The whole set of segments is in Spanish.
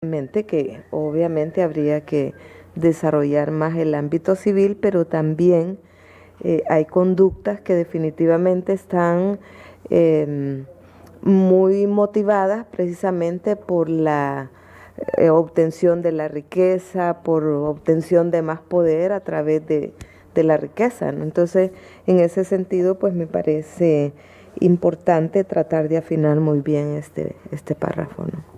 Que obviamente habría que desarrollar más el ámbito civil, pero también hay conductas que definitivamente están muy motivadas precisamente por la obtención de la riqueza, por obtención de más poder a través de la riqueza, ¿no? Entonces, en ese sentido, pues me parece importante tratar de afinar muy bien este párrafo, ¿no?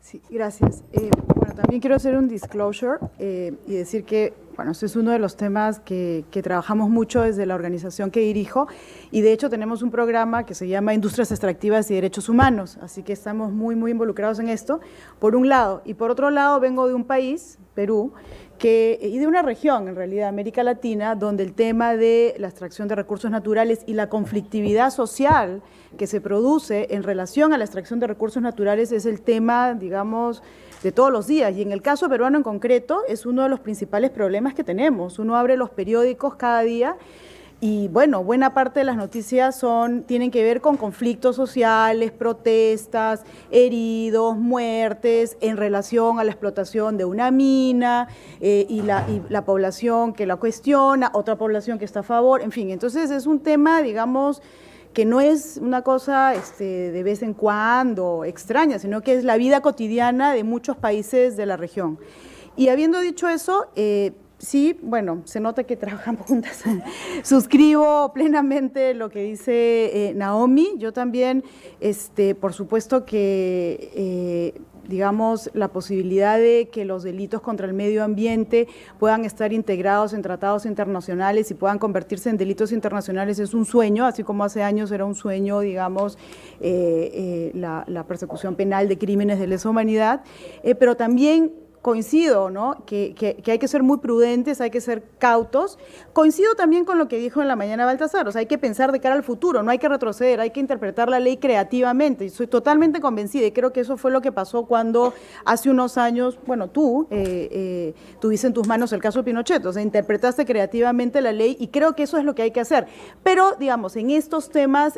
Sí, gracias. Bueno, también quiero hacer un disclosure y decir que, bueno, este es uno de los temas que trabajamos mucho desde la organización que dirijo y de hecho tenemos un programa que se llama Industrias Extractivas y Derechos Humanos, así que estamos muy involucrados en esto, por un lado. Y por otro lado, vengo de un país, Perú, y de una región, en realidad, América Latina, donde el tema de la extracción de recursos naturales y la conflictividad social que se produce en relación a la extracción de recursos naturales es el tema, digamos, de todos los días. Y en el caso peruano en concreto es uno de los principales problemas que tenemos. Uno abre los periódicos cada día y, bueno, buena parte de las noticias tienen que ver con conflictos sociales, protestas, heridos, muertes en relación a la explotación de una mina y la población que la cuestiona, otra población que está a favor, en fin. Entonces es un tema, digamos, que no es una cosa de vez en cuando extraña, sino que es la vida cotidiana de muchos países de la región. Y habiendo dicho eso, sí, bueno, se nota que trabajamos juntas. Suscribo plenamente lo que dice Naomi. Yo también, por supuesto que digamos, la posibilidad de que los delitos contra el medio ambiente puedan estar integrados en tratados internacionales y puedan convertirse en delitos internacionales es un sueño, así como hace años era un sueño, digamos, la persecución penal de crímenes de lesa humanidad, pero también coincido, ¿no?, que hay que ser muy prudentes, hay que ser cautos. Coincido también con lo que dijo en la mañana Baltasar, o sea, hay que pensar de cara al futuro, no hay que retroceder, hay que interpretar la ley creativamente. Y soy totalmente convencida y creo que eso fue lo que pasó cuando hace unos años, bueno, tú tuviste en tus manos el caso de Pinochet, o sea, interpretaste creativamente la ley y creo que eso es lo que hay que hacer. Pero, digamos, en estos temas,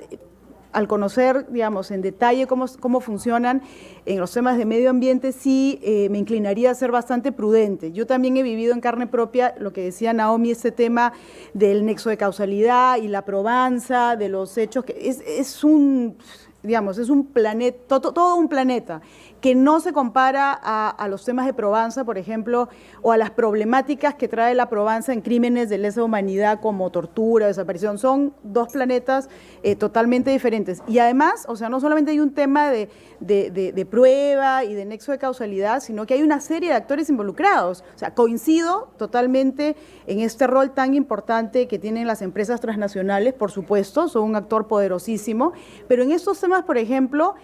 al conocer, digamos, en detalle cómo funcionan en los temas de medio ambiente, sí me inclinaría a ser bastante prudente. Yo también he vivido en carne propia lo que decía Naomi, este tema del nexo de causalidad y la probanza de los hechos, que es un, digamos, es un planeta, todo un planeta, que no se compara a los temas de probanza, por ejemplo, o a las problemáticas que trae la probanza en crímenes de lesa humanidad como tortura, desaparición. Son dos planetas totalmente diferentes. Y además, o sea, no solamente hay un tema de prueba y de nexo de causalidad, sino que hay una serie de actores involucrados. O sea, coincido totalmente en este rol tan importante que tienen las empresas transnacionales, por supuesto, son un actor poderosísimo, pero en estos temas, por ejemplo,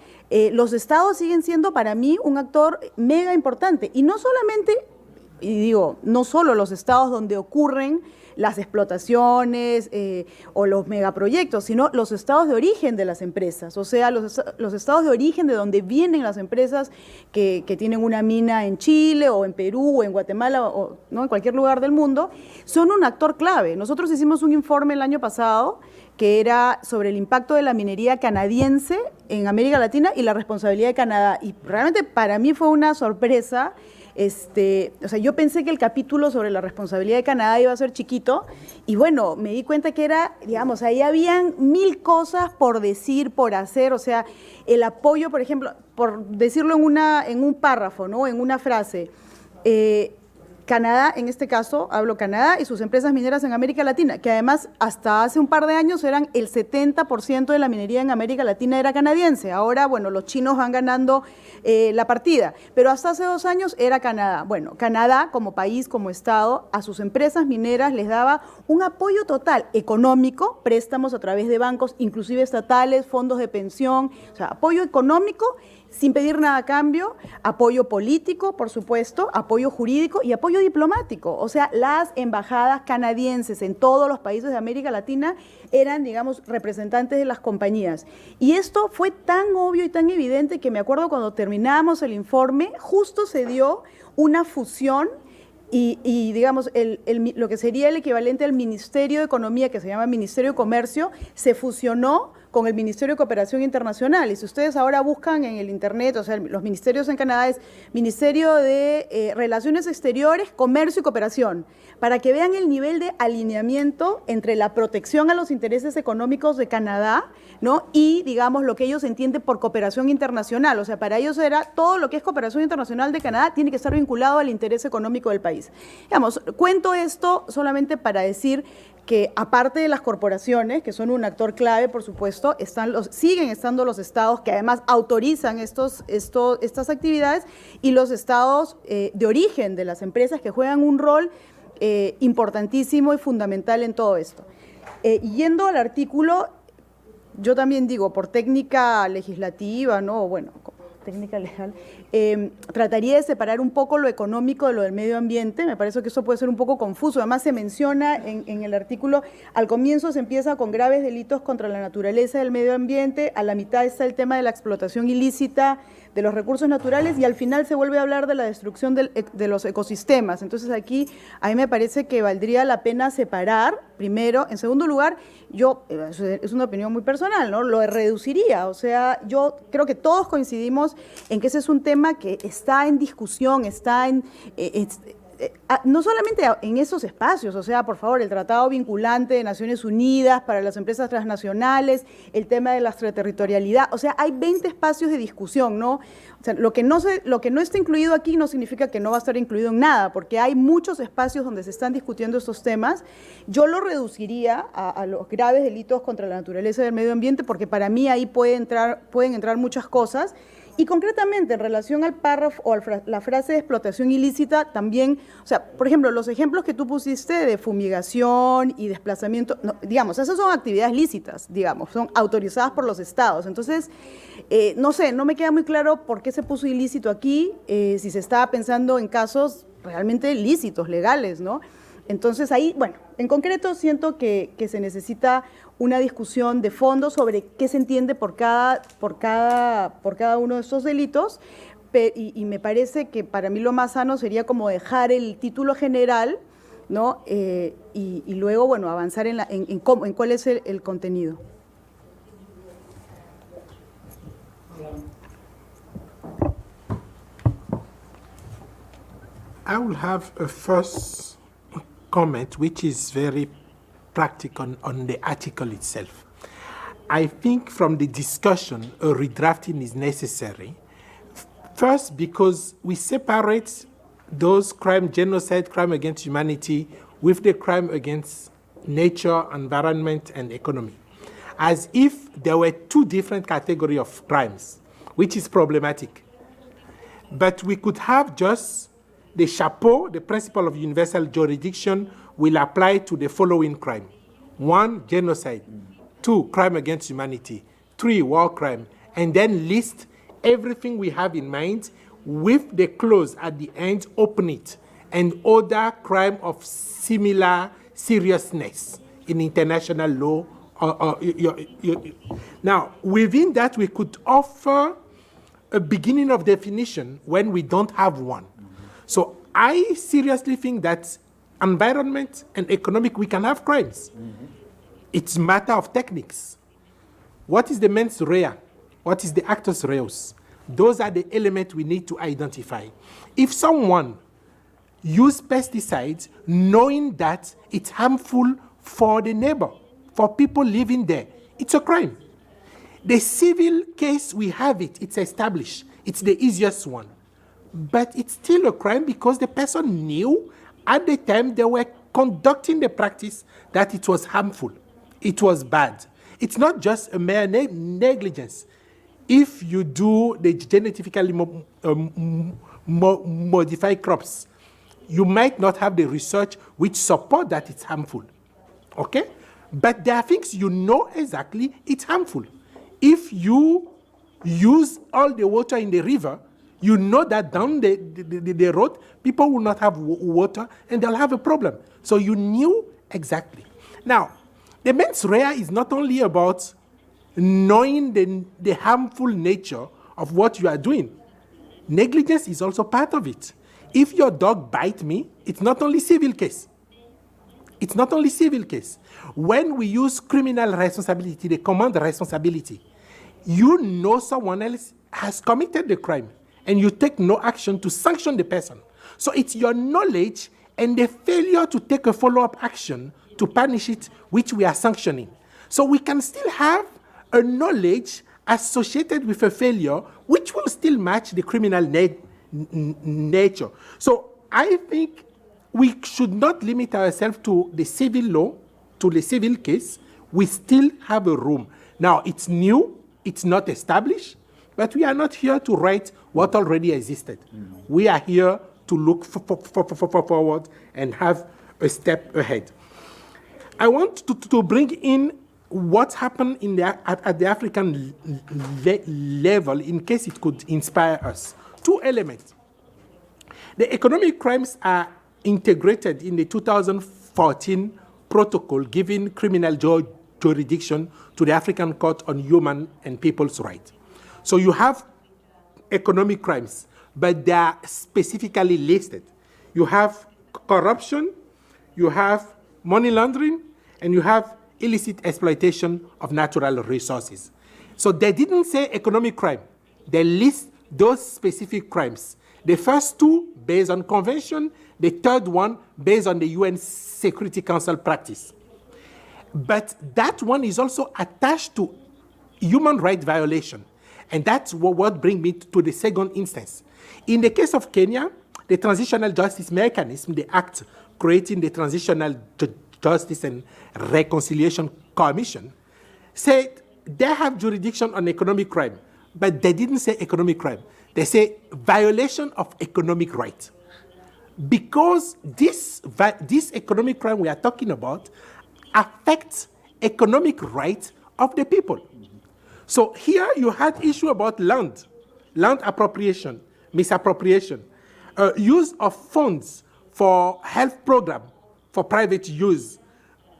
los estados siguen siendo para mí un actor mega importante. Y no solamente, y digo, no solo los estados donde ocurren las explotaciones o los megaproyectos, sino los estados de origen de las empresas, o sea, los estados de origen de donde vienen las empresas que tienen una mina en Chile o en Perú o en Guatemala o ¿no?, en cualquier lugar del mundo, son un actor clave. Nosotros hicimos un informe el año pasado que era sobre el impacto de la minería canadiense en América Latina y la responsabilidad de Canadá. Y realmente para mí fue una sorpresa. O sea, yo pensé que el capítulo sobre la responsabilidad de Canadá iba a ser chiquito y bueno, me di cuenta que era, digamos, ahí habían 1000 cosas por decir, por hacer, o sea, el apoyo, por ejemplo, por decirlo en un párrafo, ¿no?, en una frase, Canadá, en este caso, hablo Canadá y sus empresas mineras en América Latina, que además hasta hace un par de años eran el 70% de la minería en América Latina era canadiense. Ahora, bueno, los chinos van ganando la partida, pero hasta hace 2 años era Canadá. Bueno, Canadá como país, como Estado, a sus empresas mineras les daba un apoyo total económico, préstamos a través de bancos, inclusive estatales, fondos de pensión, o sea, apoyo económico sin pedir nada a cambio, apoyo político, por supuesto, apoyo jurídico y apoyo diplomático. O sea, las embajadas canadienses en todos los países de América Latina eran, digamos, representantes de las compañías. Y esto fue tan obvio y tan evidente que me acuerdo cuando terminábamos el informe, justo se dio una fusión y digamos, lo que sería el equivalente al Ministerio de Economía, que se llama Ministerio de Comercio, se fusionó con el Ministerio de Cooperación Internacional. Y si ustedes ahora buscan en el Internet, o sea, los ministerios en Canadá es Ministerio de Relaciones Exteriores, Comercio y Cooperación, para que vean el nivel de alineamiento entre la protección a los intereses económicos de Canadá, ¿no? Y, digamos, lo que ellos entienden por cooperación internacional. O sea, para ellos era todo lo que es cooperación internacional de Canadá tiene que estar vinculado al interés económico del país. Digamos, cuento esto solamente para decir que aparte de las corporaciones, que son un actor clave, por supuesto, siguen estando los estados que además autorizan estas actividades y los estados de origen de las empresas que juegan un rol importantísimo y fundamental en todo esto. Yendo al artículo, yo también digo, por técnica legislativa, ¿no? Bueno, técnica legal, trataría de separar un poco lo económico de lo del medio ambiente. Me parece que eso puede ser un poco confuso. Además, se menciona en el artículo, al comienzo se empieza con graves delitos contra la naturaleza del medio ambiente, a la mitad está el tema de la explotación ilícita de los recursos naturales y al final se vuelve a hablar de la destrucción de los ecosistemas. Entonces aquí a mí me parece que valdría la pena separar, primero. En segundo lugar, yo, es una opinión muy personal, ¿no? Lo reduciría, o sea, yo creo que todos coincidimos en que ese es un tema que está en discusión, está en... no solamente en esos espacios, o sea, por favor, el Tratado Vinculante de Naciones Unidas para las empresas transnacionales, el tema de la extraterritorialidad, o sea, hay 20 espacios de discusión, ¿no? O sea, lo que no está incluido aquí no significa que no va a estar incluido en nada, porque hay muchos espacios donde se están discutiendo estos temas. Yo lo reduciría a los graves delitos contra la naturaleza y el medio ambiente, porque para mí ahí pueden entrar muchas cosas. Y concretamente, en relación al párrafo o a la frase de explotación ilícita, también, o sea, por ejemplo, los ejemplos que tú pusiste de fumigación y desplazamiento, no, digamos, esas son actividades lícitas, digamos, son autorizadas por los estados. Entonces, no sé, no me queda muy claro por qué se puso ilícito aquí, si se estaba pensando en casos realmente lícitos, legales, ¿no? Entonces ahí, bueno, en concreto siento que se necesita una discusión de fondo sobre qué se entiende por cada uno de estos delitos, y me parece que para mí lo más sano sería como dejar el título general, ¿no? Y luego, bueno, avanzar en cuál es el contenido. I will have a first comment, which is very practical on the article itself. I think from the discussion, a redrafting is necessary. First, because we separate those crime, genocide, crime against humanity, with the crime against nature, environment, and economy, as if there were two different categories of crimes, which is problematic. But we could have just the chapeau, the principle of universal jurisdiction, will apply to the following crime. 1, genocide. 2, crime against humanity. 3, war crime. And then list everything we have in mind with the clause at the end, open it, and other crime of similar seriousness in international law. Now, within that, we could offer a beginning of definition when we don't have one. So I seriously think that environment and economic, we can have crimes. Mm-hmm. It's a matter of techniques. What is the mens rea? What is the actus reus? Those are the elements we need to identify. If someone uses pesticides knowing that it's harmful for the neighbor, for people living there, it's a crime. The civil case, we have it, it's established. It's the easiest one. But it's still a crime because the person knew at the time they were conducting the practice that it was harmful, it was bad. It's not just a mere negligence. If you do the genetically modified crops, you might not have the research which support that it's harmful, okay? But there are things you know exactly it's harmful. If you use all the water in the river, you know that down the road, people will not have water and they'll have a problem. So you knew exactly. Now, the mens rea is not only about knowing the harmful nature of what you are doing. Negligence is also part of it. If your dog bites me, it's not only civil case. it's not only civil case. When we use criminal responsibility, the command responsibility, you know someone else has committed the crime and you take no action to sanction the person. So it's your knowledge and the failure to take a follow-up action to punish it, which we are sanctioning. So we can still have a knowledge associated with a failure, which will still match the criminal nature. So I think we should not limit ourselves to the civil law, to the civil case. We still have a room. Now, it's new, it's not established, but we are not here to write what already existed. We are here to look forward and have a step ahead. I want to bring in what happened at the African level in case it could inspire us. Two elements. The economic crimes are integrated in the 2014 protocol giving criminal jurisdiction to the African Court on Human and People's Rights. So you have economic crimes, but they are specifically listed. You have corruption, you have money laundering, and you have illicit exploitation of natural resources. So they didn't say economic crime. They list those specific crimes. The first two based on convention, the third one based on the UN Security Council practice. But that one is also attached to human rights violation. And that's what brings me to the second instance. In the case of Kenya, the Transitional Justice Mechanism, the act creating the Transitional Justice and Reconciliation Commission, said they have jurisdiction on economic crime, but they didn't say economic crime. They say violation of economic right. Because this economic crime we are talking about affects economic rights of the people. So here you had issue about land appropriation, misappropriation, use of funds for health program, for private use,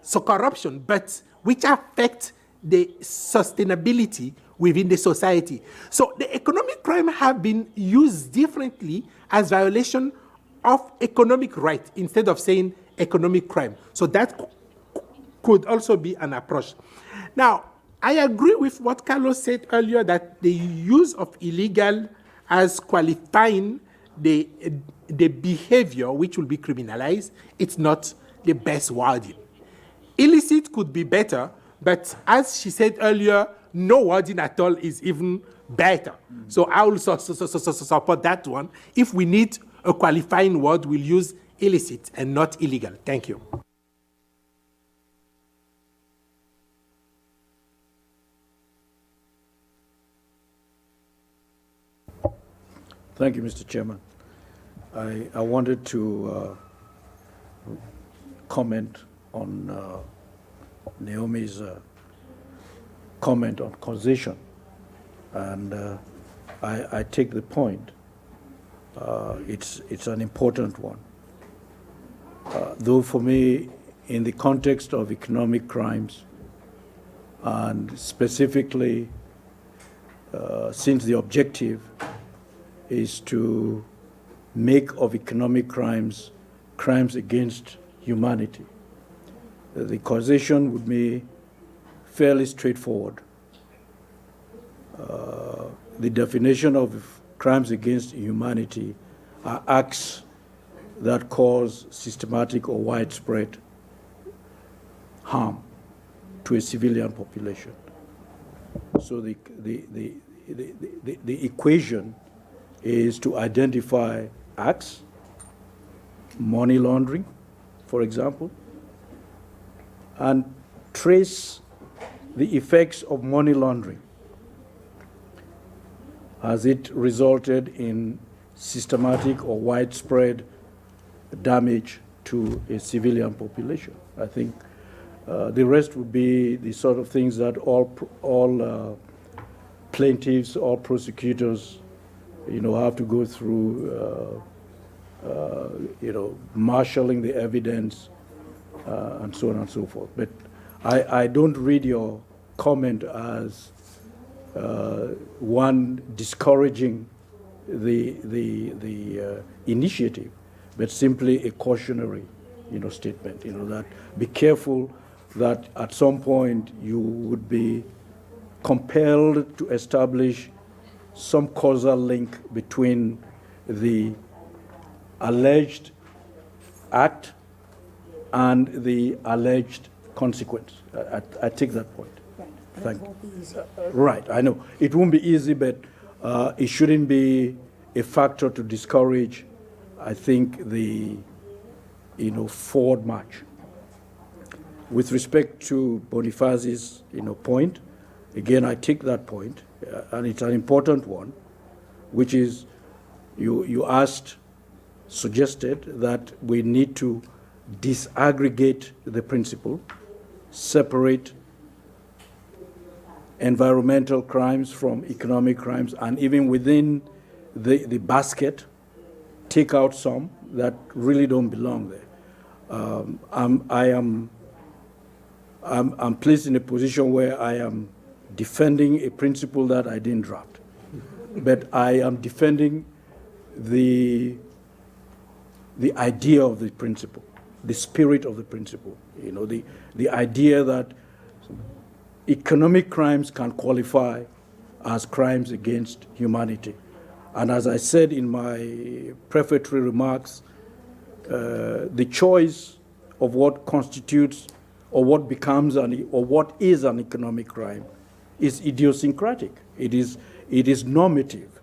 so corruption, but which affect the sustainability within the society. So the economic crime have been used differently as violation of economic right instead of saying economic crime. So that could also be an approach. Now, I agree with what Carlos said earlier that the use of illegal as qualifying the behavior which will be criminalized, it's not the best wording. Illicit could be better, but as she said earlier, no wording at all is even better. So I will support that one. If we need a qualifying word, we'll use illicit and not illegal. Thank you. Thank you, Mr. Chairman. I wanted to comment on Naomi's comment on causation, and I take the point. It's an important one. Though for me, in the context of economic crimes, and specifically since the objective is to make of economic crimes crimes against humanity, the causation would be fairly straightforward. The definition of crimes against humanity are acts that cause systematic or widespread harm to a civilian population. So the equation is to identify acts, money laundering, for example, and trace the effects of money laundering. Has it resulted in systematic or widespread damage to a civilian population? I think the rest would be the sort of things that all plaintiffs, all prosecutors, have to go through, marshalling the evidence, and so on and so forth. But I don't read your comment as one discouraging the initiative, but simply a cautionary statement, that be careful that at some point you would be compelled to establish some causal link between the alleged act and the alleged consequence. I take that point. Thank you. Right, I know. It won't be easy, but it shouldn't be a factor to discourage, I think, the forward march. With respect to Boniface's point, again, I take that point, and it's an important one, which is you suggested that we need to disaggregate the principle, separate environmental crimes from economic crimes, and even within the basket, take out some that really don't belong there. I'm placed in a position where I am defending a principle that I didn't draft, but I am defending the idea of the principle, the spirit of the principle. The idea that economic crimes can qualify as crimes against humanity. And as I said in my prefatory remarks, the choice of what constitutes or what becomes or what is an economic crime is idiosyncratic. It is normative.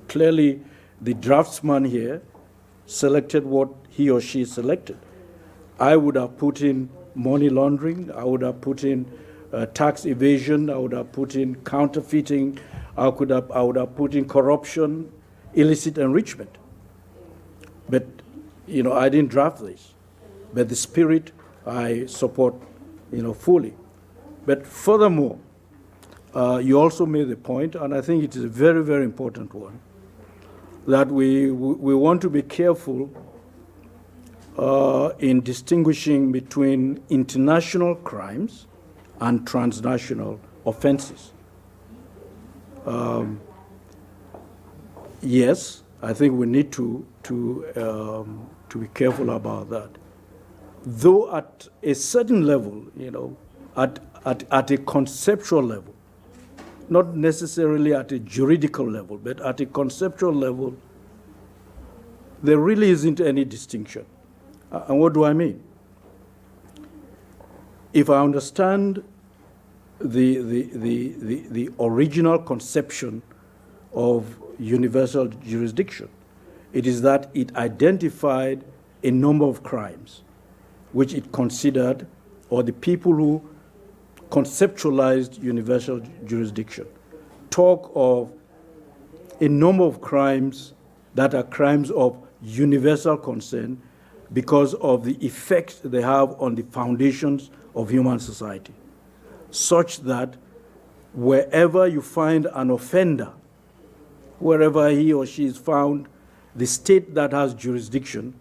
Clearly the draftsman here selected what he or she selected. I would have put in money laundering, I would have put in tax evasion, I would have put in counterfeiting, I would have put in corruption, illicit enrichment. But, I didn't draft this. But the spirit I support, fully. But furthermore, you also made the point, and I think it is a very, very important one, that we want to be careful in distinguishing between international crimes and transnational offenses. Yes, I think we need to be careful about that. Though at a certain level, at a conceptual level, not necessarily at a juridical level, but at a conceptual level, there really isn't any distinction. And what do I mean? If I understand the original conception of universal jurisdiction, it is that it identified a number of crimes which it considered, or the people who conceptualized universal jurisdiction talk of a number of crimes that are crimes of universal concern because of the effect they have on the foundations of human society, such that wherever you find an offender, wherever he or she is found, the state that has jurisdiction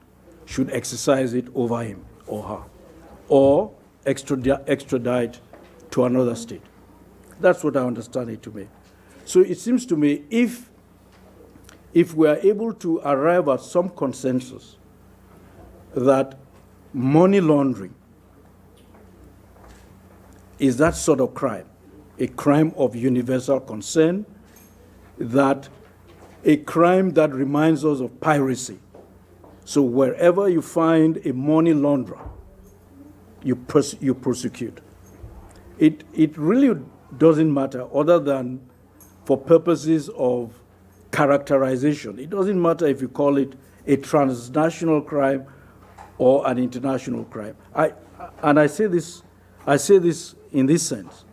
should exercise it over him or her, or extradite to another state. That's what I understand it to be. So it seems to me if we are able to arrive at some consensus that money laundering is that sort of crime, a crime of universal concern, that a crime that reminds us of piracy. So wherever you find a money launderer, you prosecute. It really doesn't matter, other than for purposes of characterization. It doesn't matter if you call it a transnational crime or an international crime. I say this in this sense.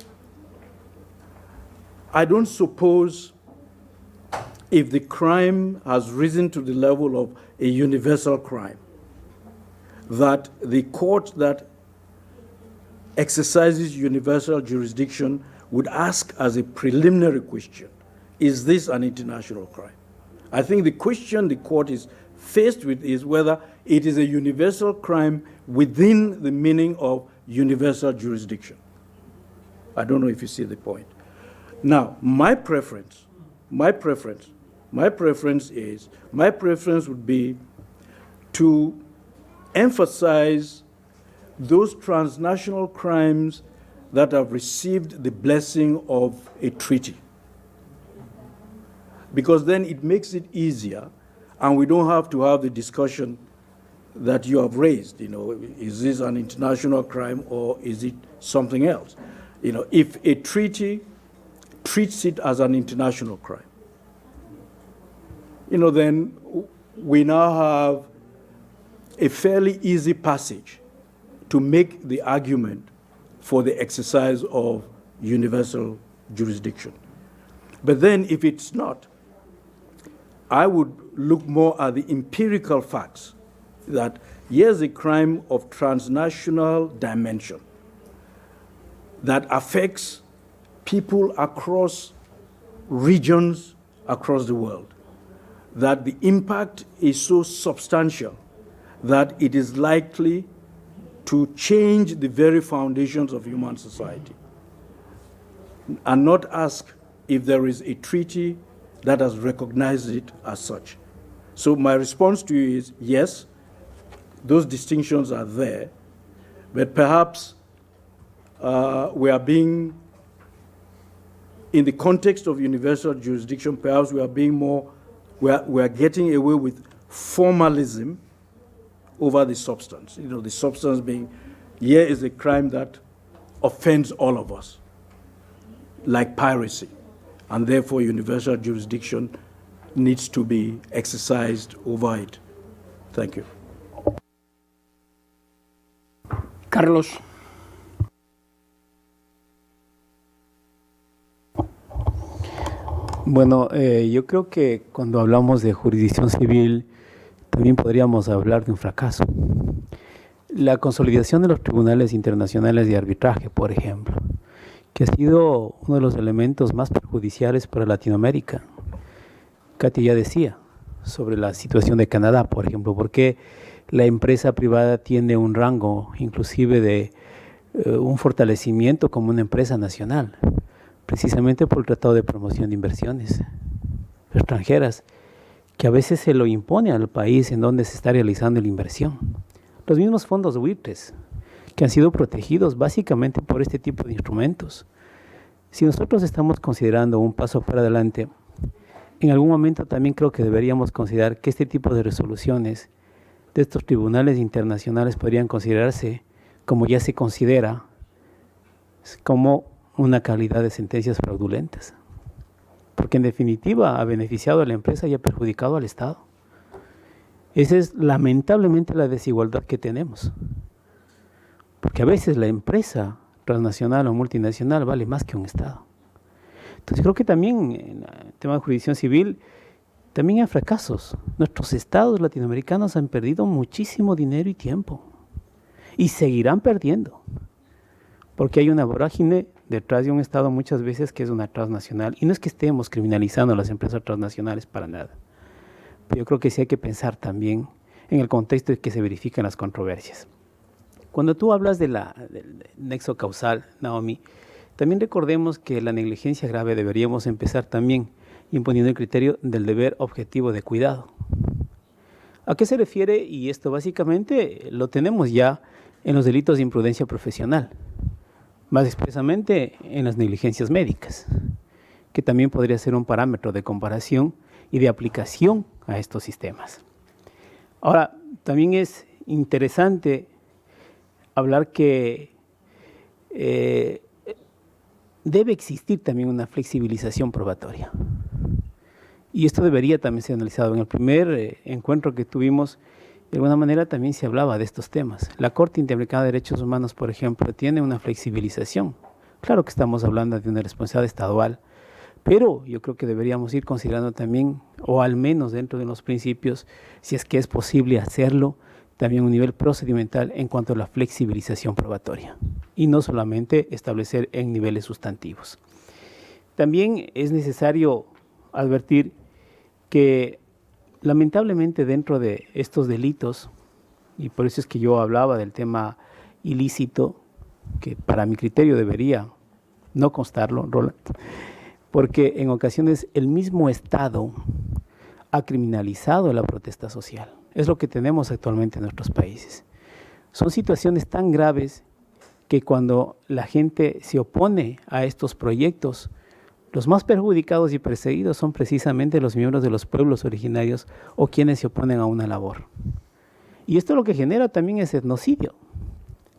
I don't suppose if the crime has risen to the level of a universal crime, that the court that exercises universal jurisdiction would ask as a preliminary question, is this an international crime? I think the question the court is faced with is whether it is a universal crime within the meaning of universal jurisdiction. I don't know if you see the point. Now, my preference would be to emphasize those transnational crimes that have received the blessing of a treaty. Because then it makes it easier, and we don't have to have the discussion that you have raised. You know, is this an international crime or is it something else? You know, if a treaty treats it as an international crime, you know, then we now have a fairly easy passage to make the argument for the exercise of universal jurisdiction. But then if it's not, I would look more at the empirical facts that here's a crime of transnational dimension that affects people across regions across the world, that the impact is so substantial that it is likely to change the very foundations of human society, and not ask if there is a treaty that has recognized it as such. So my response to you is yes, those distinctions are there, but perhaps we are being, in the context of universal jurisdiction, perhaps we are being more, we are getting away with formalism over the substance. You know, the substance being, here is a crime that offends all of us, like piracy, and therefore universal jurisdiction needs to be exercised over it. Thank you. Carlos. Bueno, yo creo que cuando hablamos de jurisdicción civil, también podríamos hablar de un fracaso. La consolidación de los tribunales internacionales de arbitraje, por ejemplo, que ha sido uno de los elementos más perjudiciales para Latinoamérica. Katia ya decía sobre la situación de Canadá, por ejemplo, porque la empresa privada tiene un rango inclusive de un fortalecimiento como una empresa nacional, precisamente por el Tratado de Promoción de Inversiones extranjeras, que a veces se lo impone al país en donde se está realizando la inversión. Los mismos fondos buitres, que han sido protegidos básicamente por este tipo de instrumentos. Si nosotros estamos considerando un paso para adelante, en algún momento también creo que deberíamos considerar que este tipo de resoluciones de estos tribunales internacionales podrían considerarse, como ya se considera, como una calidad de sentencias fraudulentas. Porque en definitiva ha beneficiado a la empresa y ha perjudicado al Estado. Esa es lamentablemente la desigualdad que tenemos. Porque a veces la empresa transnacional o multinacional vale más que un Estado. Entonces creo que también en el tema de jurisdicción civil también hay fracasos. Nuestros estados latinoamericanos han perdido muchísimo dinero y tiempo. Y seguirán perdiendo. Porque hay una vorágine detrás de un Estado muchas veces que es una transnacional. Y no es que estemos criminalizando a las empresas transnacionales para nada. Pero yo creo que sí hay que pensar también en el contexto en que se verifican las controversias. Cuando tú hablas del nexo causal, Naomi, también recordemos que la negligencia grave deberíamos empezar también imponiendo el criterio del deber objetivo de cuidado. ¿A qué se refiere? Y esto básicamente lo tenemos ya en los delitos de imprudencia profesional, más expresamente en las negligencias médicas, que también podría ser un parámetro de comparación y de aplicación a estos sistemas. Ahora, también es interesante hablar que debe existir también una flexibilización probatoria. Y esto debería también ser analizado. En el primer encuentro que tuvimos, de alguna manera también se hablaba de estos temas. La Corte Interamericana de Derechos Humanos, por ejemplo, tiene una flexibilización. Claro que estamos hablando de una responsabilidad estatal, pero yo creo que deberíamos ir considerando también, o al menos dentro de los principios, si es que es posible hacerlo, también un nivel procedimental en cuanto a la flexibilización probatoria, y no solamente establecer en niveles sustantivos. También es necesario advertir que lamentablemente dentro de estos delitos, y por eso es que yo hablaba del tema ilícito, que para mi criterio debería no constarlo, Roland, porque en ocasiones el mismo Estado ha criminalizado la protesta social. Es lo que tenemos actualmente en nuestros países. Son situaciones tan graves que cuando la gente se opone a estos proyectos, los más perjudicados y perseguidos son precisamente los miembros de los pueblos originarios o quienes se oponen a una labor. Y esto lo que genera también es etnocidio,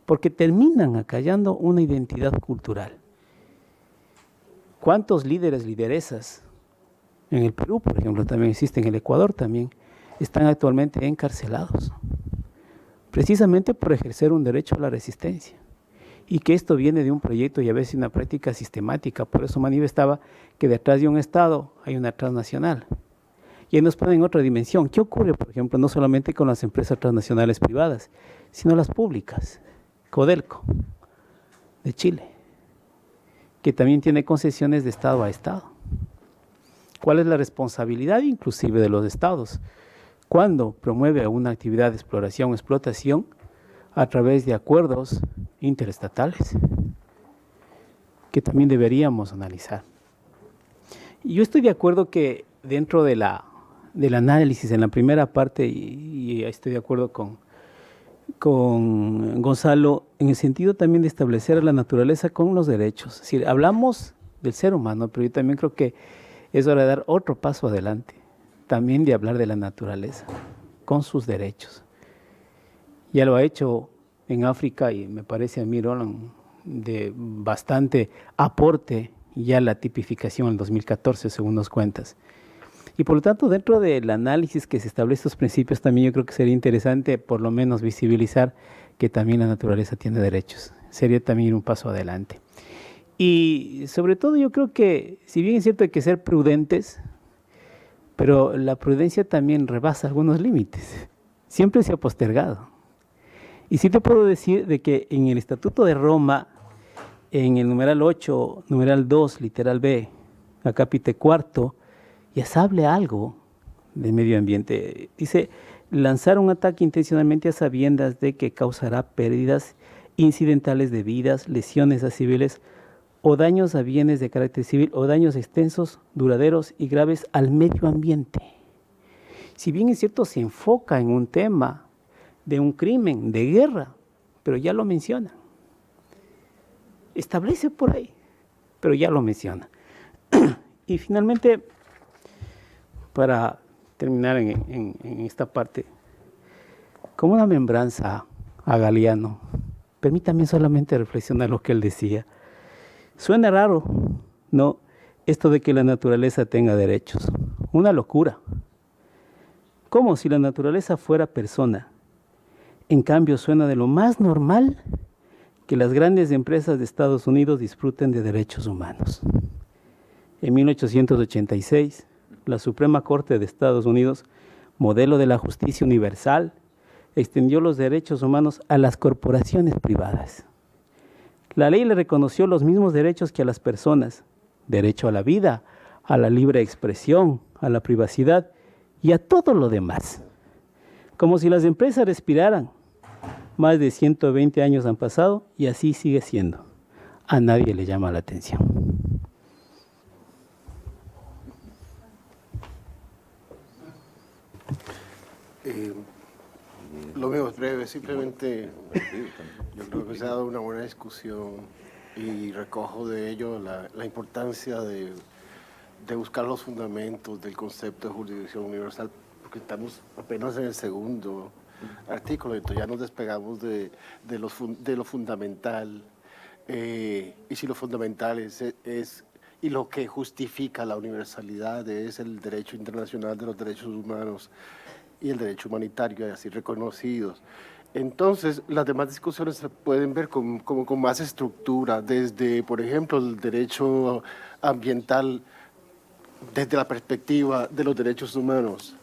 porque terminan acallando una identidad cultural. ¿Cuántos líderes, lideresas en el Perú, por ejemplo, también existen, en el Ecuador también, están actualmente encarcelados? Precisamente por ejercer un derecho a la resistencia. Y que esto viene de un proyecto y a veces una práctica sistemática. Por eso manifestaba que detrás de un Estado hay una transnacional. Y ahí nos ponen en otra dimensión. ¿Qué ocurre, por ejemplo, no solamente con las empresas transnacionales privadas, sino las públicas? Codelco, de Chile, que también tiene concesiones de Estado a Estado. ¿Cuál es la responsabilidad inclusive de los Estados cuando promueve una actividad de exploración o explotación a través de acuerdos interestatales que también deberíamos analizar? Y yo estoy de acuerdo que dentro del análisis en la primera parte, y estoy de acuerdo con Gonzalo, en el sentido también de establecer a la naturaleza con los derechos. Es decir, hablamos del ser humano, pero yo también creo que es hora de dar otro paso adelante, también de hablar de la naturaleza con sus derechos. Ya lo ha hecho en África y me parece a mí, Roland, de bastante aporte ya la tipificación en el 2014, según nos cuentas. Y por lo tanto, dentro del análisis que se establece estos principios, también yo creo que sería interesante por lo menos visibilizar que también la naturaleza tiene derechos. Sería también un paso adelante. Y sobre todo yo creo que, si bien es cierto hay que ser prudentes, pero la prudencia también rebasa algunos límites. Siempre se ha postergado. Y sí te puedo decir de que en el Estatuto de Roma, en el numeral 8, numeral 2, literal B, acápite cuarto, ya se habla algo de medio ambiente. Dice, lanzar un ataque intencionalmente a sabiendas de que causará pérdidas incidentales de vidas, lesiones a civiles o daños a bienes de carácter civil o daños extensos, duraderos y graves al medio ambiente. Si bien es cierto, se enfoca en un tema de un crimen, de guerra, pero ya lo menciona. Establece por ahí, pero ya lo menciona. Y finalmente, para terminar en esta parte, como una membranza a Galeano, permítame solamente reflexionar lo que él decía. Suena raro, ¿no? Esto de que la naturaleza tenga derechos. Una locura. Como si la naturaleza fuera persona. En cambio, suena de lo más normal que las grandes empresas de Estados Unidos disfruten de derechos humanos. En 1886, la Suprema Corte de Estados Unidos, modelo de la justicia universal, extendió los derechos humanos a las corporaciones privadas. La ley le reconoció los mismos derechos que a las personas: derecho a la vida, a la libre expresión, a la privacidad y a todo lo demás. Como si las empresas respiraran. Más de 120 años han pasado y así sigue siendo. A nadie le llama la atención. Lo mío es breve, simplemente yo creo que se ha dado una buena discusión y recojo de ello la importancia de buscar los fundamentos del concepto de jurisdicción universal, porque estamos apenas en el segundo artículo, entonces ya nos despegamos de lo fundamental, y si lo fundamental es y lo que justifica la universalidad es el derecho internacional de los derechos humanos y el derecho humanitario, así reconocidos. Entonces, las demás discusiones se pueden ver como con más estructura, desde, por ejemplo, el derecho ambiental desde la perspectiva de los derechos humanos,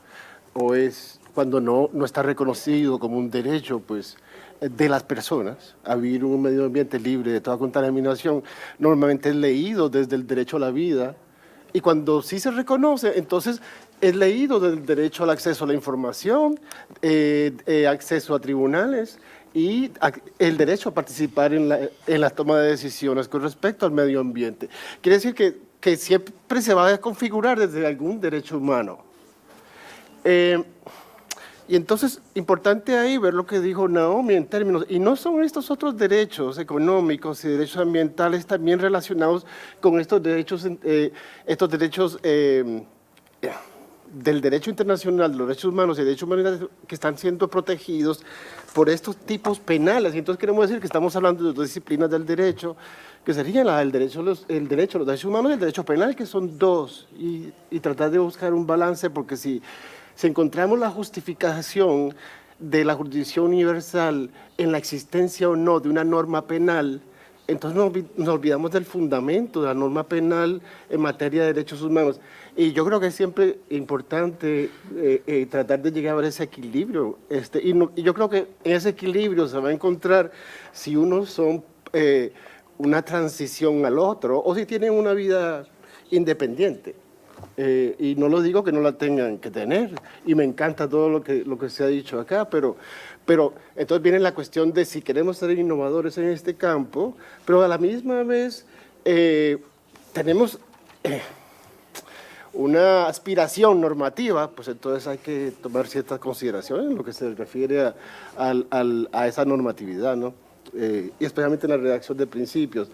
o es cuando no está reconocido como un derecho, pues, de las personas a vivir en un medio ambiente libre de toda contaminación, normalmente es leído desde el derecho a la vida, y cuando sí se reconoce, entonces es leído del derecho al acceso a la información, acceso a tribunales y el derecho a participar en la toma de decisiones con respecto al medio ambiente. Quiere decir que siempre se va a configurar desde algún derecho humano. Y entonces, importante ahí ver lo que dijo Naomi en términos, y no son estos otros derechos económicos y derechos ambientales también relacionados con estos derechos del derecho internacional, de los derechos humanos y derechos humanitarios que están siendo protegidos por estos tipos penales. Y entonces queremos decir que estamos hablando de dos disciplinas del derecho, que serían el derecho a los derechos humanos y el derecho penal, que son dos, y tratar de buscar un balance, porque si encontramos la justificación de la jurisdicción universal en la existencia o no de una norma penal, entonces nos olvidamos del fundamento de la norma penal en materia de derechos humanos. Y yo creo que es siempre importante tratar de llegar a ese equilibrio. Y yo creo que en ese equilibrio se va a encontrar si unos son una transición al otro o si tienen una vida independiente. Y no lo digo que no la tengan que tener, y me encanta todo lo que se ha dicho acá, pero entonces viene la cuestión de si queremos ser innovadores en este campo, pero a la misma vez tenemos una aspiración normativa, pues entonces hay que tomar ciertas consideraciones en lo que se refiere a esa normatividad, ¿no? Y especialmente en la redacción de principios.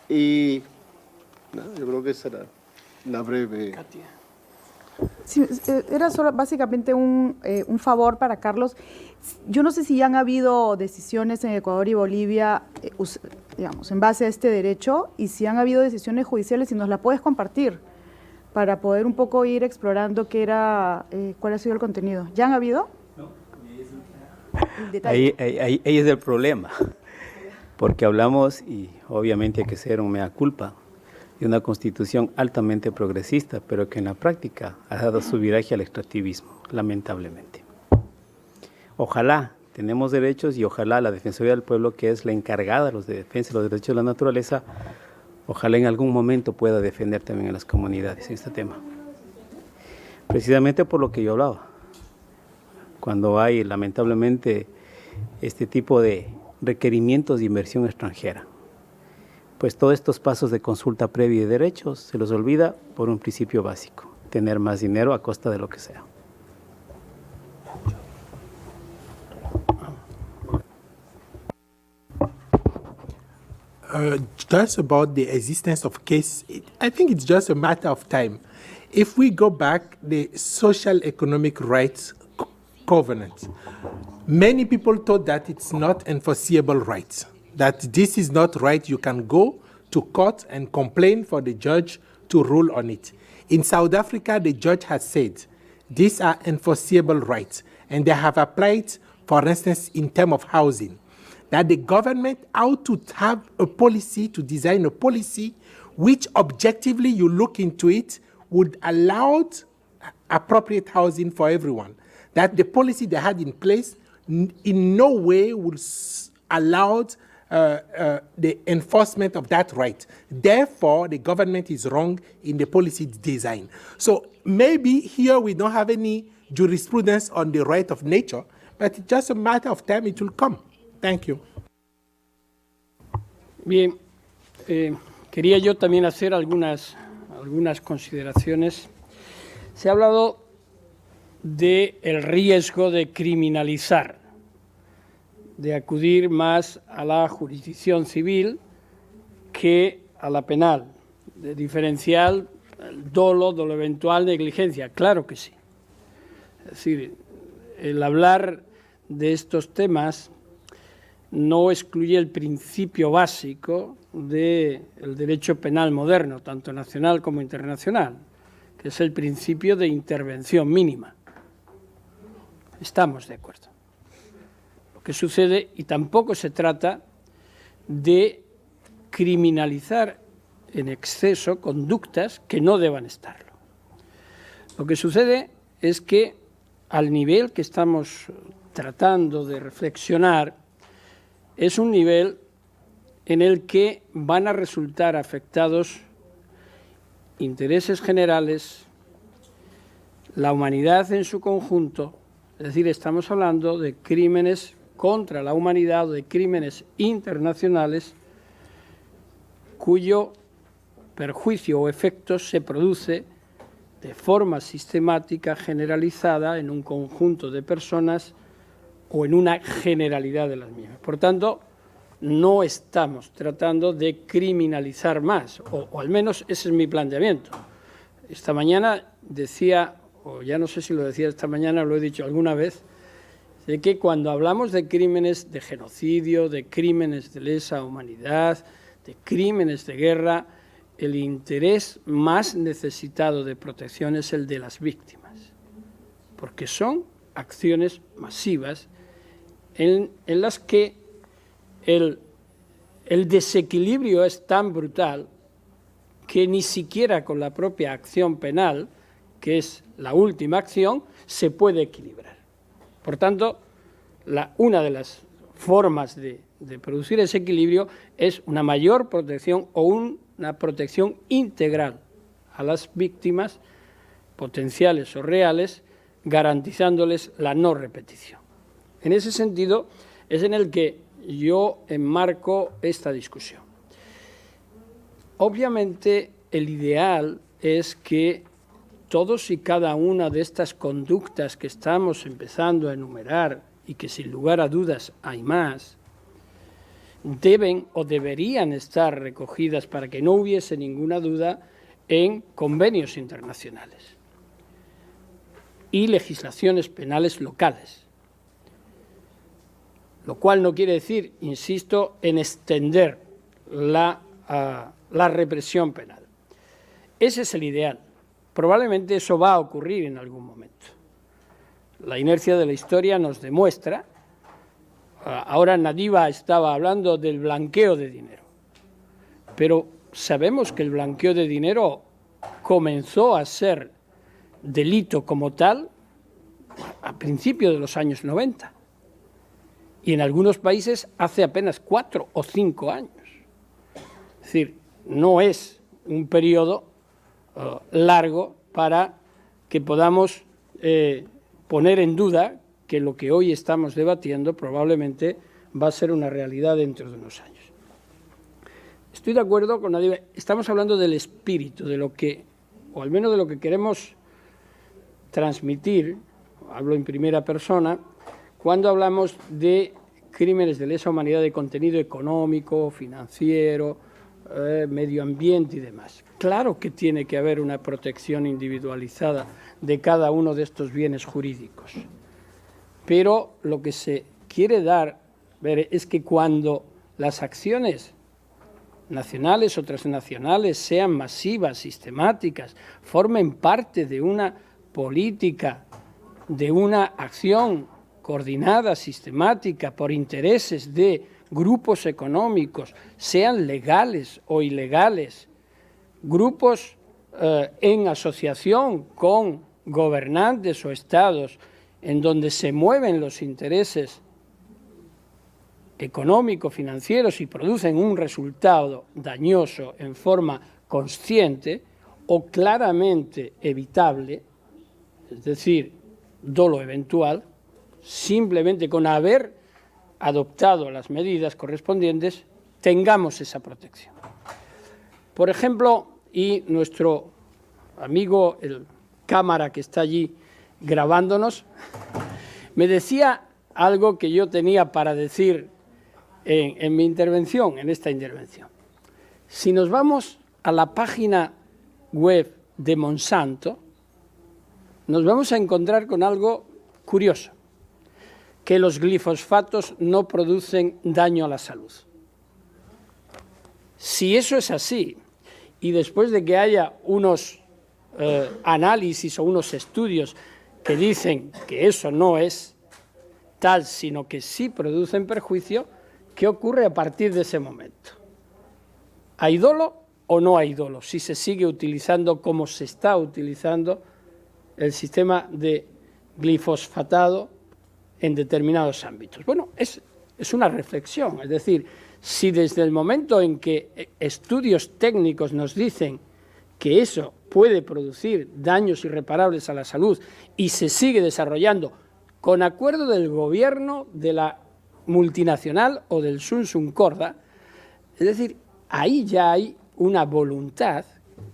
Y yo creo que será una breve... Sí, era solo básicamente un favor para Carlos. Yo no sé si ya han habido decisiones en Ecuador y Bolivia, digamos, en base a este derecho, y si han habido decisiones judiciales, si nos la puedes compartir para poder un poco ir explorando cuál ha sido el contenido. ¿Ya han habido? No. Ahí es el problema, porque hablamos, y obviamente hay que ser un mea culpa, de una constitución altamente progresista, pero que en la práctica ha dado su viraje al extractivismo, lamentablemente. Ojalá tenemos derechos y ojalá la Defensoría del Pueblo, que es la encargada de la defensa de los derechos de la naturaleza, ojalá en algún momento pueda defender también a las comunidades en este tema. Precisamente por lo que yo hablaba, cuando hay lamentablemente este tipo de requerimientos de inversión extranjera, pues todos estos pasos de consulta previa y de derechos se los olvida por un principio básico: tener más dinero a costa de lo que sea. Just about the existence of case, I think it's just a matter of time. If we go back, the social economic rights covenant, many people thought that it's not enforceable rights, that this is not right, you can go to court and complain for the judge to rule on it. In South Africa, the judge has said, these are enforceable rights, and they have applied, for instance, in terms of housing, that the government ought to have a policy, to design a policy which objectively you look into it would allow appropriate housing for everyone. That the policy they had in place in no way would allow the enforcement of that right. Therefore, the government is wrong in the policy design. So maybe here we don't have any jurisprudence on the right of nature, but it's just a matter of time it will come. Thank you. Bien, quería yo también hacer algunas consideraciones. Se ha hablado del riesgo de criminalizar, de acudir más a la jurisdicción civil que a la penal, de diferenciar el dolo eventual, negligencia. Claro que sí. Es decir, el hablar de estos temas no excluye el principio básico del derecho penal moderno, tanto nacional como internacional, que es el principio de intervención mínima. Estamos de acuerdo. Lo que sucede, y tampoco se trata de criminalizar en exceso conductas que no deban estarlo. Lo que sucede es que al nivel que estamos tratando de reflexionar es un nivel en el que van a resultar afectados intereses generales, la humanidad en su conjunto, es decir, estamos hablando de crímenes contra la humanidad, de crímenes internacionales cuyo perjuicio o efecto se produce de forma sistemática, generalizada, en un conjunto de personas o en una generalidad de las mismas. Por tanto, no estamos tratando de criminalizar más, o al menos ese es mi planteamiento. Esta mañana decía, o ya no sé si lo decía esta mañana o lo he dicho alguna vez, de que cuando hablamos de crímenes de genocidio, de crímenes de lesa humanidad, de crímenes de guerra, el interés más necesitado de protección es el de las víctimas, porque son acciones masivas en las que el desequilibrio es tan brutal que ni siquiera con la propia acción penal, que es la última acción, se puede equilibrar. Por tanto, una de las formas de producir ese equilibrio es una mayor protección o una protección integral a las víctimas, potenciales o reales, garantizándoles la no repetición. En ese sentido es en el que yo enmarco esta discusión. Obviamente, el ideal es que todos y cada una de estas conductas que estamos empezando a enumerar, y que sin lugar a dudas hay más, deben o deberían estar recogidas, para que no hubiese ninguna duda, en convenios internacionales y legislaciones penales locales. Lo cual no quiere decir, insisto, en extender la represión penal. Ese es el ideal. Probablemente eso va a ocurrir en algún momento. La inercia de la historia nos demuestra. Ahora Nadiva estaba hablando del blanqueo de dinero, pero sabemos que el blanqueo de dinero comenzó a ser delito como tal a principios de los años 90 y en algunos países hace apenas 4 o 5 años. Es decir, no es un periodo largo para que podamos poner en duda que lo que hoy estamos debatiendo probablemente va a ser una realidad dentro de unos años. Estoy de acuerdo con Nadiva. Estamos hablando del espíritu, de lo que, o al menos de lo que queremos transmitir, hablo en primera persona, cuando hablamos de crímenes de lesa humanidad de contenido económico, financiero, medio ambiente y demás. Claro que tiene que haber una protección individualizada de cada uno de estos bienes jurídicos. Pero lo que se quiere ver es que cuando las acciones nacionales o transnacionales sean masivas, sistemáticas, formen parte de una política, de una acción coordinada, sistemática, por intereses de grupos económicos, sean legales o ilegales, grupos en asociación con gobernantes o estados, en donde se mueven los intereses económicos, financieros y producen un resultado dañoso en forma consciente o claramente evitable, es decir, dolo eventual, simplemente con haber adoptado las medidas correspondientes, tengamos esa protección. Por ejemplo, y nuestro amigo, el cámara que está allí grabándonos, me decía algo que yo tenía para decir en mi intervención, en esta intervención. Si nos vamos a la página web de Monsanto, nos vamos a encontrar con algo curioso, que los glifosfatos no producen daño a la salud. Si eso es así, y después de que haya unos análisis o unos estudios que dicen que eso no es tal, sino que sí producen perjuicio, ¿qué ocurre a partir de ese momento? ¿Hay dolo o no hay dolo? Si se sigue utilizando como se está utilizando el sistema de glifosfatado en determinados ámbitos. Bueno, es una reflexión, es decir, si desde el momento en que estudios técnicos nos dicen que eso puede producir daños irreparables a la salud y se sigue desarrollando con acuerdo del gobierno de la multinacional o del Sun Corda, es decir, ahí ya hay una voluntad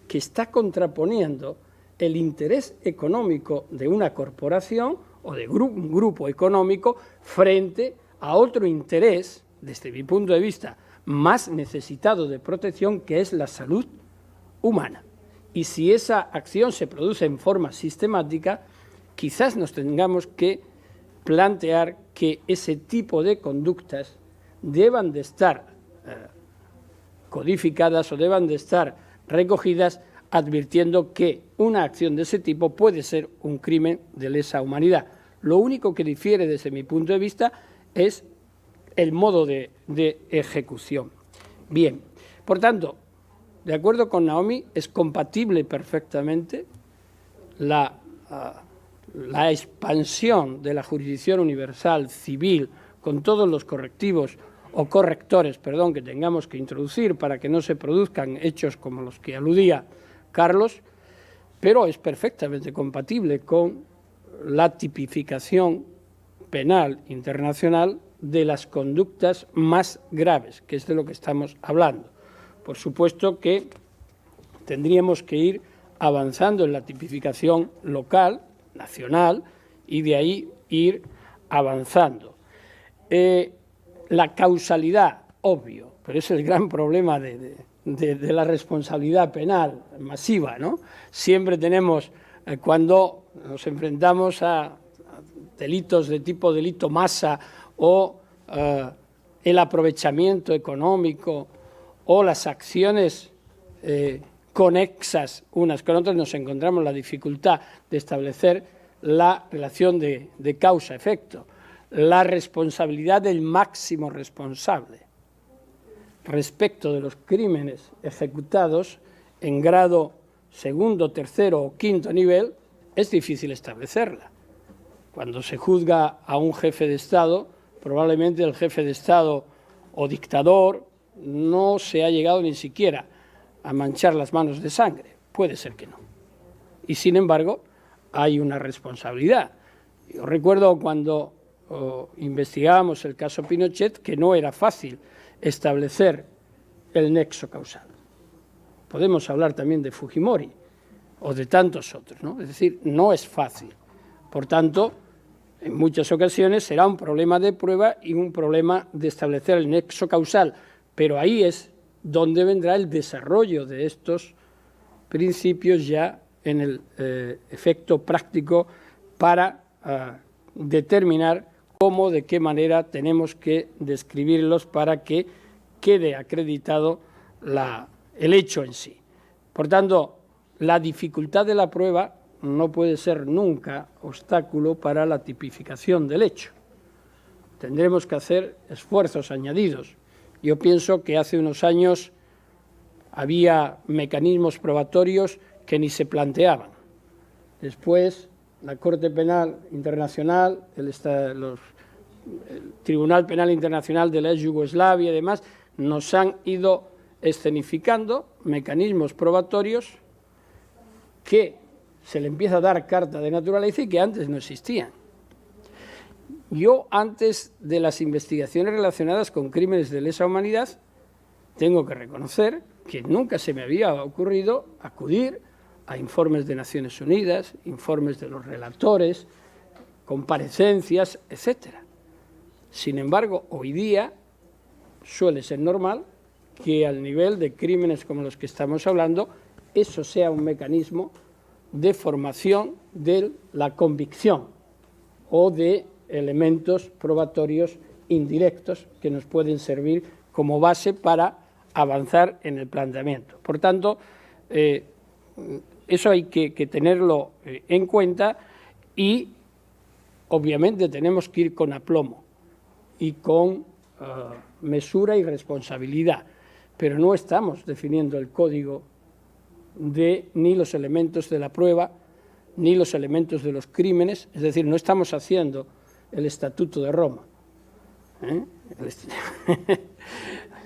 que está contraponiendo el interés económico de una corporación o de un grupo económico frente a otro interés, desde mi punto de vista, más necesitado de protección, que es la salud humana. Y si esa acción se produce en forma sistemática, quizás nos tengamos que plantear que ese tipo de conductas deban de estar codificadas o deban de estar recogidas, advirtiendo que una acción de ese tipo puede ser un crimen de lesa humanidad. Lo único que difiere desde mi punto de vista es el modo de ejecución. Bien, por tanto, de acuerdo con Naomi, es compatible perfectamente la expansión de la jurisdicción universal civil con todos los correctivos o correctores, perdón, que tengamos que introducir para que no se produzcan hechos como los que aludía Carlos, pero es perfectamente compatible con la tipificación penal internacional de las conductas más graves, que es de lo que estamos hablando. Por supuesto que tendríamos que ir avanzando en la tipificación local, nacional, y de ahí ir avanzando. La causalidad, obvio, pero es el gran problema de la responsabilidad penal masiva, ¿no? Siempre tenemos, cuando nos enfrentamos a delitos de tipo delito masa o el aprovechamiento económico o las acciones conexas unas con otras, nos encontramos la dificultad de establecer la relación de causa-efecto, la responsabilidad del máximo responsable respecto de los crímenes ejecutados en grado segundo, tercero o quinto nivel, es difícil establecerla. Cuando se juzga a un jefe de Estado, probablemente el jefe de Estado o dictador no se ha llegado ni siquiera a manchar las manos de sangre. Puede ser que no. Y sin embargo, hay una responsabilidad. Yo recuerdo cuando investigábamos el caso Pinochet que no era fácil establecer el nexo causal. Podemos hablar también de Fujimori o de tantos otros, ¿no? Es decir, no es fácil. Por tanto, en muchas ocasiones será un problema de prueba y un problema de establecer el nexo causal, pero ahí es donde vendrá el desarrollo de estos principios ya en el efecto práctico para determinar cómo, de qué manera tenemos que describirlos para que quede acreditado el hecho en sí. Por tanto, la dificultad de la prueba no puede ser nunca obstáculo para la tipificación del hecho. Tendremos que hacer esfuerzos añadidos. Yo pienso que hace unos años había mecanismos probatorios que ni se planteaban. Después, la Corte Penal Internacional, el Tribunal Penal Internacional de la ex Yugoslavia y demás, nos han ido escenificando mecanismos probatorios que se le empieza a dar carta de naturaleza y que antes no existían. Yo, antes de las investigaciones relacionadas con crímenes de lesa humanidad, tengo que reconocer que nunca se me había ocurrido acudir a informes de Naciones Unidas, informes de los relatores, comparecencias, etc. Sin embargo, hoy día suele ser normal que al nivel de crímenes como los que estamos hablando, eso sea un mecanismo de formación de la convicción o de elementos probatorios indirectos que nos pueden servir como base para avanzar en el planteamiento. Por tanto, eso hay que tenerlo en cuenta y obviamente tenemos que ir con aplomo y con mesura y responsabilidad, pero no estamos definiendo el código ni los elementos de la prueba, ni los elementos de los crímenes, es decir, no estamos haciendo el Estatuto de Roma.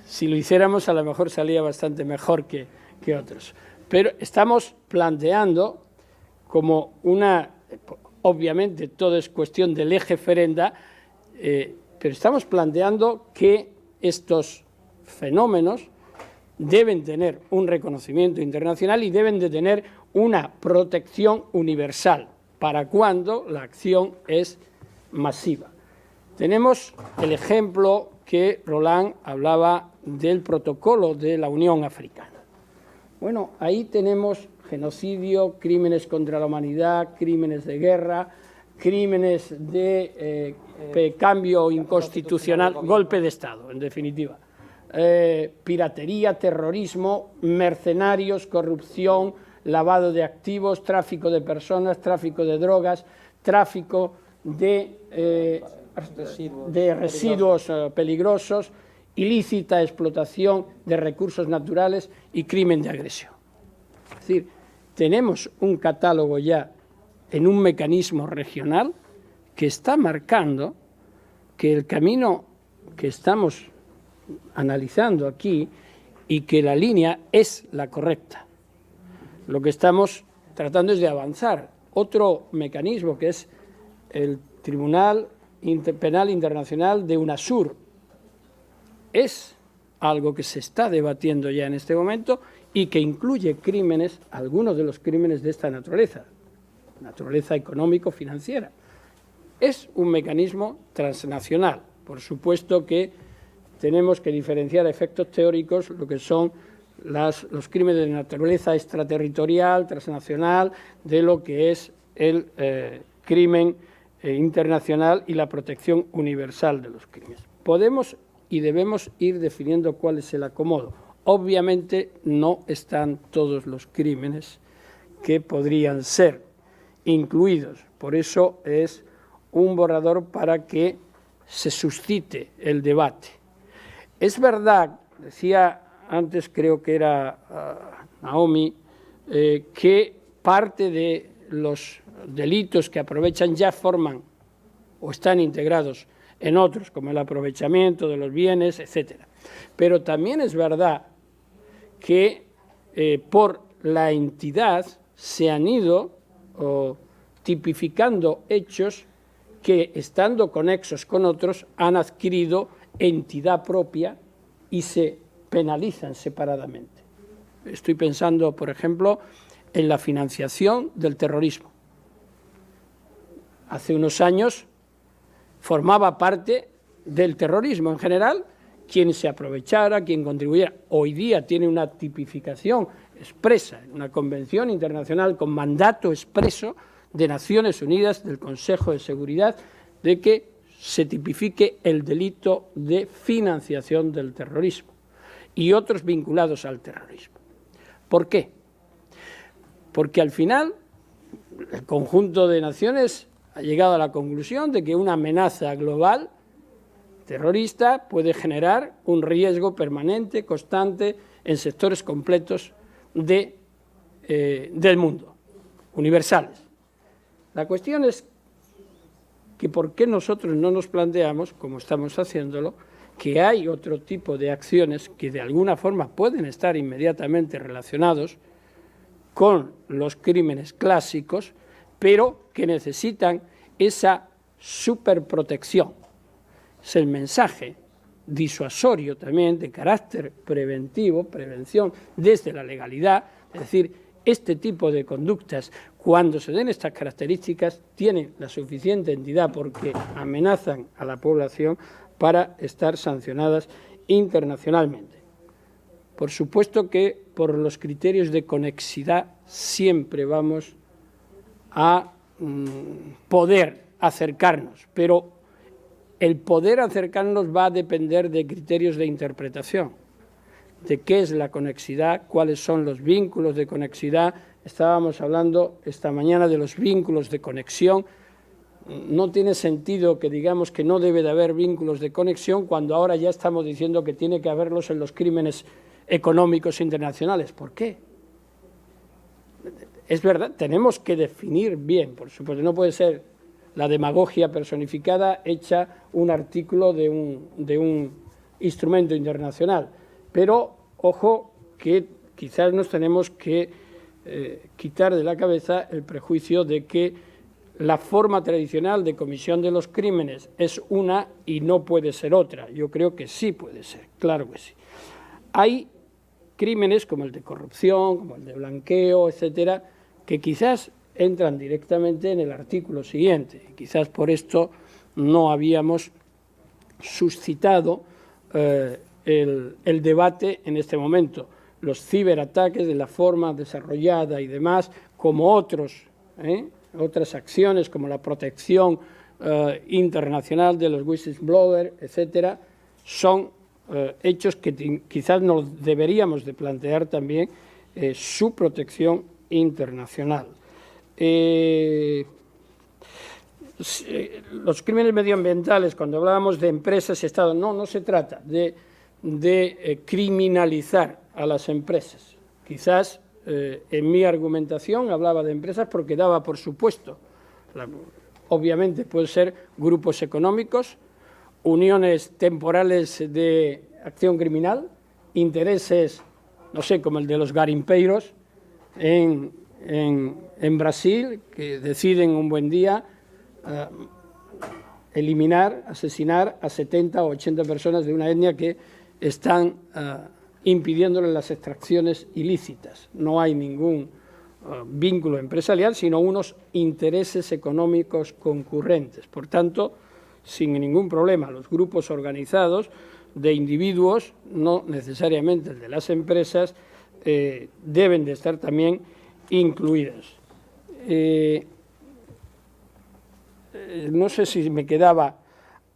Si lo hiciéramos, a lo mejor salía bastante mejor que otros. Pero estamos planteando como obviamente todo es cuestión del lege ferenda, pero estamos planteando que estos fenómenos deben tener un reconocimiento internacional y deben de tener una protección universal para cuando la acción es masiva. Tenemos el ejemplo que Roland hablaba del protocolo de la Unión Africana. Bueno, ahí tenemos genocidio, crímenes contra la humanidad, crímenes de guerra, crímenes de cambio inconstitucional, golpe de Estado, en definitiva. Piratería, terrorismo, mercenarios, corrupción, lavado de activos, tráfico de personas, tráfico de drogas, tráfico de residuos peligrosos, ilícita explotación de recursos naturales y crimen de agresión. Es decir, tenemos un catálogo ya en un mecanismo regional que está marcando que el camino que estamos analizando aquí y que la línea es la correcta. Lo que estamos tratando es de avanzar. Otro mecanismo que es el Tribunal Penal Internacional de UNASUR es algo que se está debatiendo ya en este momento y que incluye crímenes, algunos de los crímenes de esta naturaleza económico-financiera. Es un mecanismo transnacional. Por supuesto que tenemos que diferenciar efectos teóricos, lo que son los crímenes de naturaleza extraterritorial, transnacional, de lo que es el crimen internacional y la protección universal de los crímenes. Podemos y debemos ir definiendo cuál es el acomodo. Obviamente no están todos los crímenes que podrían ser incluidos. Por eso es un borrador para que se suscite el debate. Es verdad, decía antes, creo que era Naomi, que parte de los delitos que aprovechan ya forman o están integrados en otros, como el aprovechamiento de los bienes, etcétera. Pero también es verdad que por la entidad se han ido tipificando hechos que, estando conexos con otros, han adquirido entidad propia y se penalizan separadamente. Estoy pensando, por ejemplo, en la financiación del terrorismo. Hace unos años formaba parte del terrorismo en general quien se aprovechara, quien contribuyera. Hoy día tiene una tipificación expresa, una convención internacional con mandato expreso de Naciones Unidas, del Consejo de Seguridad, de que se tipifique el delito de financiación del terrorismo y otros vinculados al terrorismo. ¿Por qué? Porque al final el conjunto de naciones ha llegado a la conclusión de que una amenaza global terrorista puede generar un riesgo permanente, constante, en sectores completos del mundo, universales. La cuestión es que por qué nosotros no nos planteamos, como estamos haciéndolo, que hay otro tipo de acciones que de alguna forma pueden estar inmediatamente relacionados con los crímenes clásicos, pero que necesitan esa superprotección. Es el mensaje disuasorio también de carácter preventivo, prevención desde la legalidad, es decir, este tipo de conductas, cuando se den estas características, tienen la suficiente entidad porque amenazan a la población para estar sancionadas internacionalmente. Por supuesto que por los criterios de conexidad siempre vamos a poder acercarnos, pero el poder acercarnos va a depender de criterios de interpretación, de qué es la conexidad, cuáles son los vínculos de conexidad. Estábamos hablando esta mañana de los vínculos de conexión. No tiene sentido que digamos que no debe de haber vínculos de conexión cuando ahora ya estamos diciendo que tiene que haberlos en los crímenes económicos internacionales. ¿Por qué? Es verdad, tenemos que definir bien, por supuesto, no puede ser la demagogia personificada hecha un artículo de un instrumento internacional. Pero, ojo, que quizás nos tenemos que quitar de la cabeza el prejuicio de que la forma tradicional de comisión de los crímenes es una y no puede ser otra. Yo creo que sí puede ser, claro que sí. Hay crímenes como el de corrupción, como el de blanqueo, etcétera, que quizás entran directamente en el artículo siguiente. Quizás por esto no habíamos suscitado el debate en este momento. Los ciberataques de la forma desarrollada y demás, como otras acciones, como la protección internacional de los whistleblowers, etcétera, son hechos que quizás nos deberíamos de plantear también su protección internacional. Los crímenes medioambientales, cuando hablábamos de empresas y Estado, no se trata de criminalizar a las empresas. Quizás en mi argumentación hablaba de empresas porque daba por supuesto, obviamente pueden ser grupos económicos, uniones temporales de acción criminal, intereses, no sé, como el de los garimpeiros en Brasil, que deciden un buen día eliminar, asesinar a 70 o 80 personas de una etnia que están impidiéndole las extracciones ilícitas. No hay ningún vínculo empresarial, sino unos intereses económicos concurrentes. Por tanto, sin ningún problema, los grupos organizados de individuos, no necesariamente el de las empresas, deben de estar también incluidos. No sé si me quedaba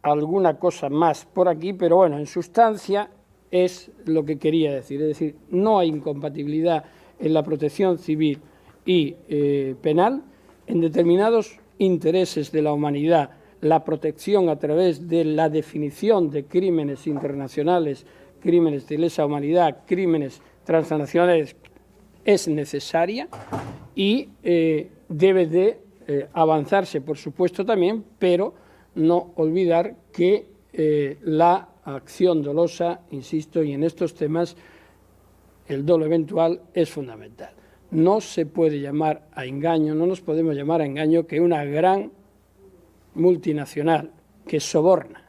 alguna cosa más por aquí, pero bueno, en sustancia es lo que quería decir. Es decir, no hay incompatibilidad en la protección civil y penal. En determinados intereses de la humanidad, la protección a través de la definición de crímenes internacionales, crímenes de lesa humanidad, crímenes transnacionales, es necesaria y debe de avanzarse, por supuesto, también, pero no olvidar que la acción dolosa, insisto, y en estos temas el dolo eventual es fundamental. No se puede llamar a engaño, no nos podemos llamar a engaño que una gran multinacional que soborna,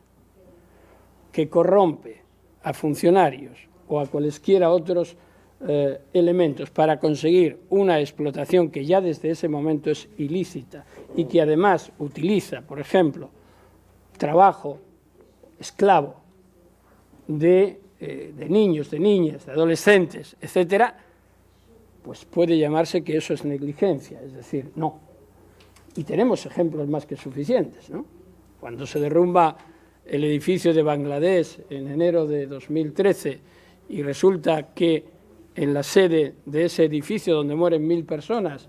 que corrompe a funcionarios o a cualesquiera otros elementos para conseguir una explotación que ya desde ese momento es ilícita y que además utiliza, por ejemplo, trabajo esclavo de niños, de niñas, de adolescentes, etcétera, pues puede llamarse que eso es negligencia, es decir, no. Y tenemos ejemplos más que suficientes, ¿no? Cuando se derrumba el edificio de Bangladesh en enero de 2013 y resulta que en la sede de ese edificio donde mueren 1000 personas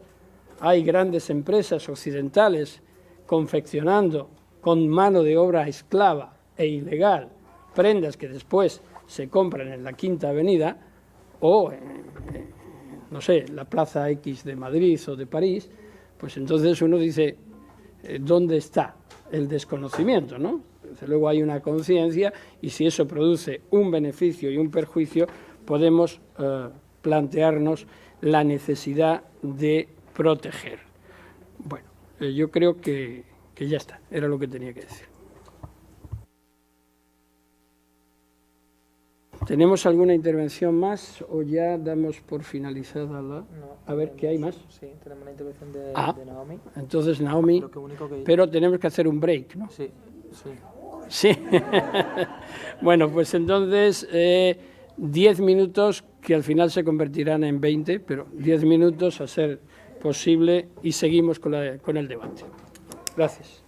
hay grandes empresas occidentales confeccionando con mano de obra esclava e ilegal prendas que después se compran en la Quinta Avenida o, no sé, la Plaza X de Madrid o de París, pues entonces uno dice, ¿dónde está el desconocimiento, no? Desde luego hay una conciencia y si eso produce un beneficio y un perjuicio, podemos plantearnos la necesidad de proteger. Bueno, yo creo que ya está, era lo que tenía que decir. ¿Tenemos alguna intervención más o ya damos por finalizada la...? No, a ver, ¿qué hay más? Sí, tenemos una intervención de Naomi. Entonces Naomi, pero tenemos que hacer un break, ¿no? Sí, sí. Sí. Bueno, pues entonces 10 minutos que al final se convertirán en 20, pero 10 minutos a ser posible y seguimos con el debate. Gracias.